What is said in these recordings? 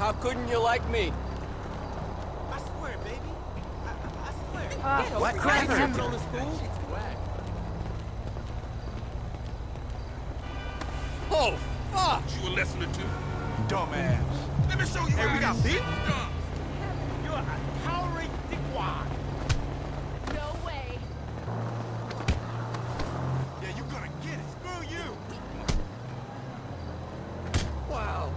How couldn't you like me? I swear, baby. I swear. What? Crack Cracker. him on the school? Oh, fuck! You a lesson or two? Dumbass. Let me show you Hey, how we got this beef? shit's done. You're a towering dickwad. No way. Yeah, you gonna get it. Screw you. Wow.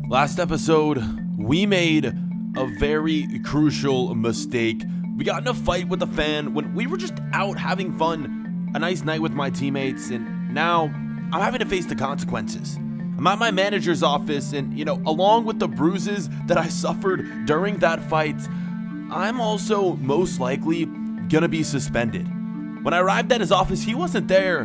Last episode, we made a very crucial mistake. We got in a fight with a fan when we were just out having fun, a nice night with my teammates, and now I'm having to face the consequences. I'm at my manager's office, and along with the bruises that I suffered during that fight, I'm also most likely gonna be suspended. When I arrived at his office, he wasn't there,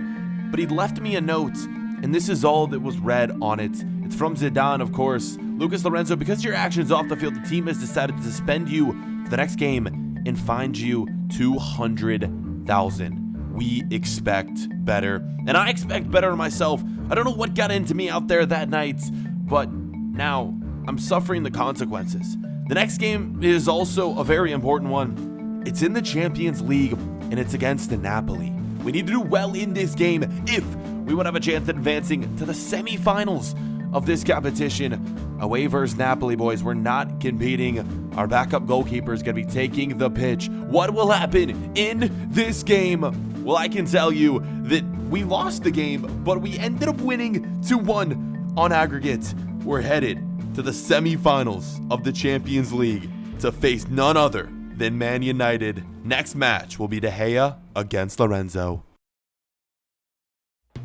but he'd left me a note, and this is all that was read on it. It's from Zidane, of course. Lucas Lorenzo, because of your actions off the field, the team has decided to suspend you for the next game and fined you 200,000. We expect better, and I expect better of myself. I don't know what got into me out there that night, but now I'm suffering the consequences. The next game is also a very important one. It's in the Champions League, and it's against the Napoli. We need to do well in this game if we would have a chance at advancing to the semifinals of this competition. Away versus Napoli, boys. We're not competing. Our backup goalkeeper is going to be taking the pitch. What will happen in this game? Well, I can tell you that we lost the game, but we ended up winning 2-1 on aggregate. We're headed to the semifinals of the Champions League to face none other than Man United. Next match will be De Gea against Lorenzo.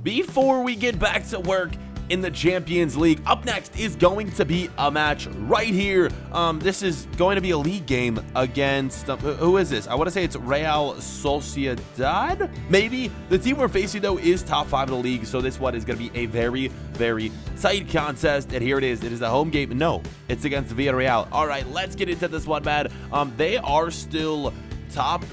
Before we get back to work in the Champions League, up next is going to be a match right here. This is going to be a league game against, who is this? I want to say it's Real Sociedad, maybe? The team we're facing, though, is top 5 in the league, so this one is going to be a very, very tight contest, and here it is. It is a home game. No, it's against Villarreal. All right, let's get into this one, man. They are still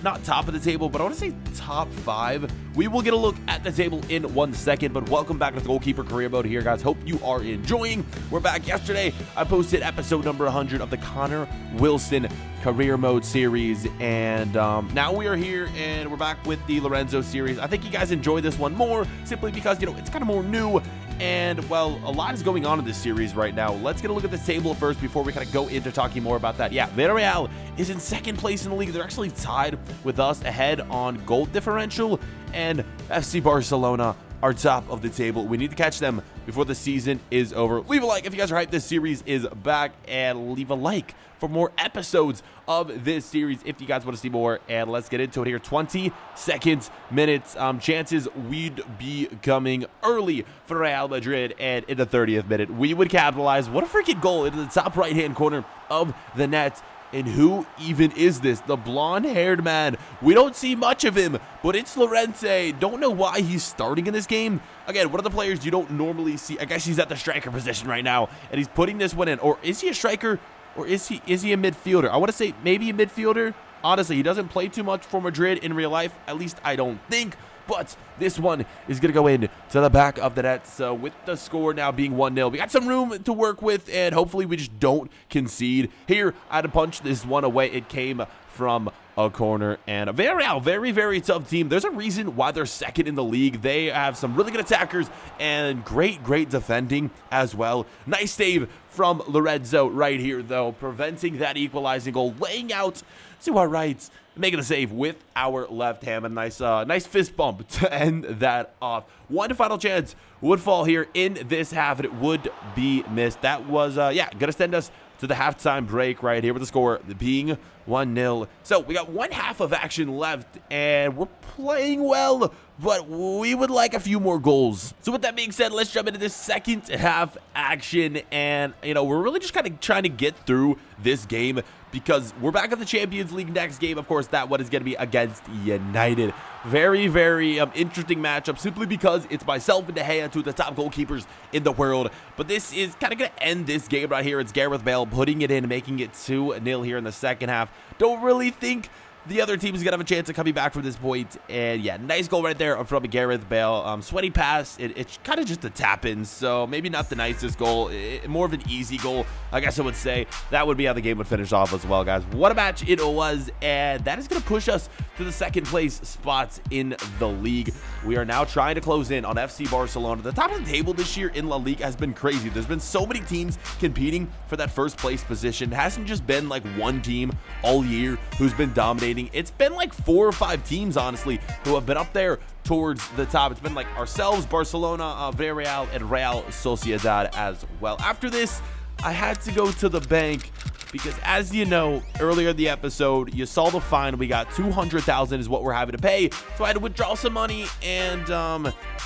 not top of the table, but I want to say top 5. We will get a look at the table in 1 second, but welcome back to the Goalkeeper Career Mode here, guys. Hope you are enjoying. We're back. Yesterday, I posted episode number 100 of the Connor Wilson Career Mode series, and now we are here, and we're back with the Lorenzo series. I think you guys enjoy this one more, simply because, it's kind of more new, and, well, a lot is going on in this series right now. Let's get a look at the table first before we kind of go into talking more about that. Yeah, Villarreal is in second place in the league. They're actually tied with us, ahead on goal differential, and FC Barcelona are top of the table. We need to catch them before the season is over. Leave a like if you guys are hyped. This series is back, and leave a like for more episodes of this series if you guys want to see more. And let's get into it here. 20 seconds, minutes. Chances we'd be coming early for Real Madrid, and in the 30th minute, we would capitalize. What a freaking goal into the top right-hand corner of the net. And who even is this? The blonde-haired man. We don't see much of him, but it's Llorente. Don't know why he's starting in this game. Again, one of the players you don't normally see. I guess he's at the striker position right now, and he's putting this one in. Or is he a striker, or is he a midfielder? I want to say maybe a midfielder. Honestly, he doesn't play too much for Madrid in real life. At least I don't think. But this one is going to go in to the back of the net. So with the score now being 1-0, we got some room to work with, and hopefully we just don't concede. Here, I had to punch this one away. It came from a corner, and a Villarreal, very, very tough team. There's a reason why they're second in the league. They have some really good attackers and great defending as well. Nice save from Lorenzo right here, though, preventing that equalizing goal, laying out to our right, making a save with our left hand. A nice fist bump to end that off. One final chance would fall here in this half, and it would be missed. That was, gonna send us to the halftime break right here with the score being 1-0. So we got one half of action left, and we're playing well, but we would like a few more goals. So with that being said, let's jump into this second half action, and we're really just kind of trying to get through this game because we're back at the Champions League next game. Of course, that one is going to be against United. Very, very interesting matchup, simply because it's myself and De Gea, two of the top goalkeepers in the world. But this is kind of going to end this game right here. It's Gareth Bale putting it in, making it 2-0 here in the second half. Don't really think the other team is going to have a chance of coming back from this point. And yeah, nice goal right there from Gareth Bale. Sweaty pass. It's kind of just a tap-in, so maybe not the nicest goal. More of an easy goal, I guess I would say. That would be how the game would finish off as well, guys. What a match it was, and that is going to push us to the second place spots in the league. We are now trying to close in on FC Barcelona. The top of the table this year in La Liga has been crazy. There's been so many teams competing for that first place position. It hasn't just been like one team all year who's been dominating. It's been like 4 or 5 teams, honestly, who have been up there towards the top. It's been like ourselves, Barcelona, Villarreal, and Real Sociedad as well. After this, I had to go to the bank because, as you know, earlier in the episode, you saw the fine. We got 200,000 is what we're having to pay, so I had to withdraw some money. And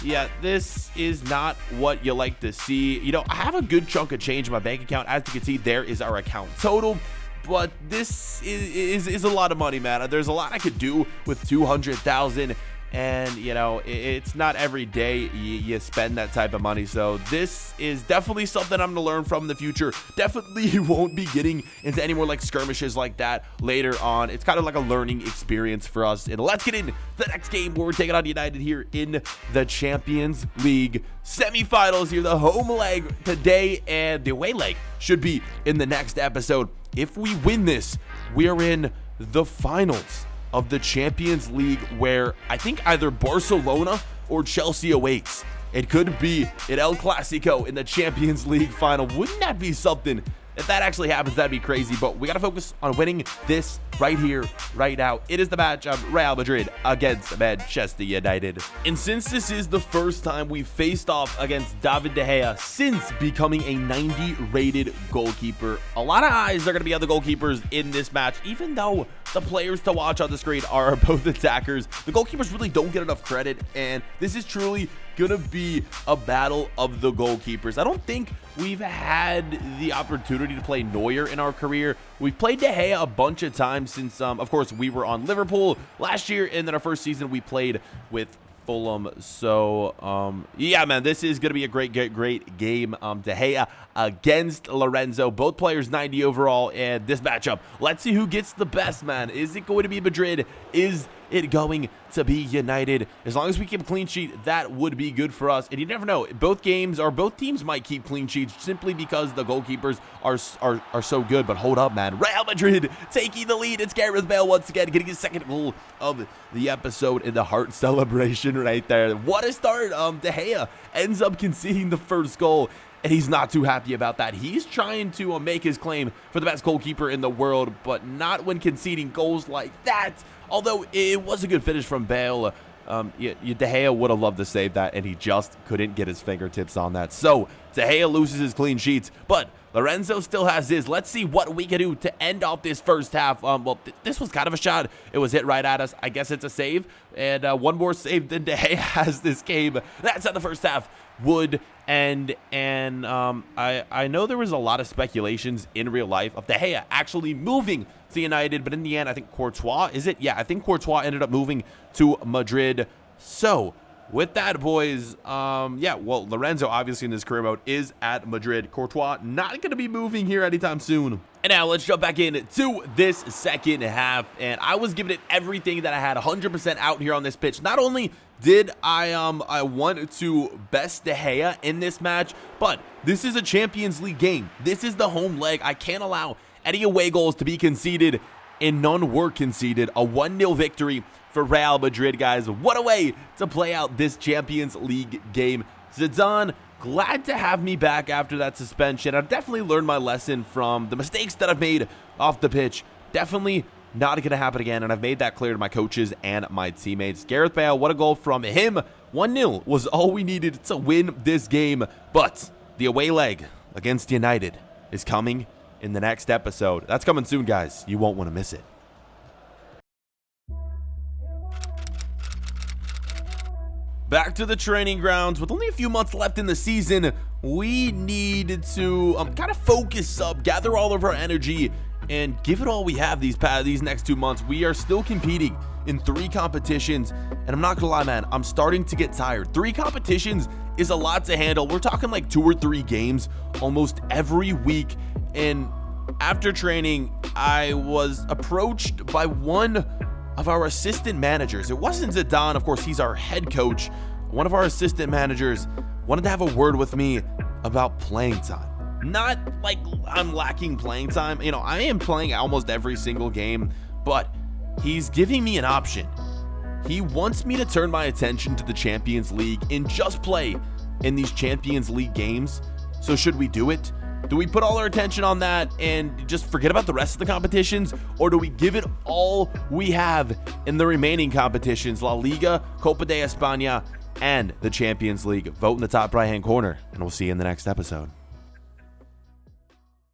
yeah, this is not what you like to see. You know, I have a good chunk of change in my bank account. As you can see, there is our account total. But this is a lot of money, man. There's a lot I could do with 200,000, and you know, it's not every day you spend that type of money. So this is definitely something I'm gonna learn from in the future. Definitely won't be getting into any more like skirmishes like that later on. It's kind of like a learning experience for us. And let's get into the next game where we're taking on United here in the Champions League semifinals here. The home leg today, and the away leg should be in the next episode. If we win this, we are in the finals of the Champions League, where I think either Barcelona or Chelsea awaits. It could be an El Clasico in the Champions League final. Wouldn't that be something? If that actually happens, that'd be crazy. But we got to focus on winning this right here, right now. It is the match of Real Madrid against Manchester United. And since this is the first time we faced off against David De Gea since becoming a 90 rated goalkeeper, a lot of eyes are going to be on the goalkeepers in this match, even though the players to watch on the screen are both attackers. The goalkeepers really don't get enough credit, and this is truly gonna be a battle of the goalkeepers. I don't think we've had the opportunity to play Neuer in our career. We've played De Gea a bunch of times since, of course, we were on Liverpool last year, and then our first season we played with Fulham. So yeah, man, this is gonna be a great game. De Gea against Lorenzo, both players 90 overall, and this matchup, let's see who gets the best, man. Is it going to be Madrid? Is it going to be United? As long as we keep a clean sheet, that would be good for us. And you never know, both teams might keep clean sheets simply because the goalkeepers are so good. But hold up, man, Real Madrid taking the lead. It's Gareth Bale once again getting his second goal of the episode in the heart celebration right there. What a start. De Gea ends up conceding the first goal, and he's not too happy about that. He's trying to make his claim for the best goalkeeper in the world, but not when conceding goals like that. Although it was a good finish from Bale. De Gea would have loved to save that, and he just couldn't get his fingertips on that. So De Gea loses his clean sheets, but Lorenzo still has his. Let's see what we can do to end off this first half. Well, this was kind of a shot. It was hit right at us. I guess it's a save, and one more save than De Gea has this game. That's how the first half would end. And I know there was a lot of speculations in real life of De Gea actually moving to United, but in the end, I think Courtois, is it? Yeah, I think Courtois ended up moving to Madrid. So with that, boys, yeah, well, Lorenzo, obviously in this career mode, is at Madrid. Courtois not going to be moving here anytime soon. And now let's jump back in to this second half. And I was giving it everything that I had, 100% out here on this pitch. Not only did I want to best De Gea in this match, but this is a Champions League game. This is the home leg. I can't allow any away goals to be conceded, and none were conceded. A 1-0 victory for Real Madrid, guys. What a way to play out this Champions League game. Zidane, glad to have me back after that suspension. I've definitely learned my lesson from the mistakes that I've made off the pitch. Definitely not going to happen again, and I've made that clear to my coaches and my teammates. Gareth Bale, what a goal from him. 1-0 was all we needed to win this game, but the away leg against United is coming in the next episode. That's coming soon, guys. You won't want to miss it. Back to the training grounds. With only a few months left in the season, we need to kind of focus up, gather all of our energy, and give it all we have these next 2 months. We are still competing in 3 competitions, and I'm not gonna lie, man, I'm starting to get tired. 3 competitions is a lot to handle. We're talking like 2 or 3 games almost every week. And after training, I was approached by one of our assistant managers. It wasn't Zidane, of course, he's our head coach. One of our assistant managers wanted to have a word with me about playing time. Not like I'm lacking playing time. You know, I am playing almost every single game, but he's giving me an option. He wants me to turn my attention to the Champions League and just play in these Champions League games. So should we do it? Do we put all our attention on that and just forget about the rest of the competitions? Or do we give it all we have in the remaining competitions? La Liga, Copa de España, and the Champions League. Vote in the top right-hand corner, and we'll see you in the next episode.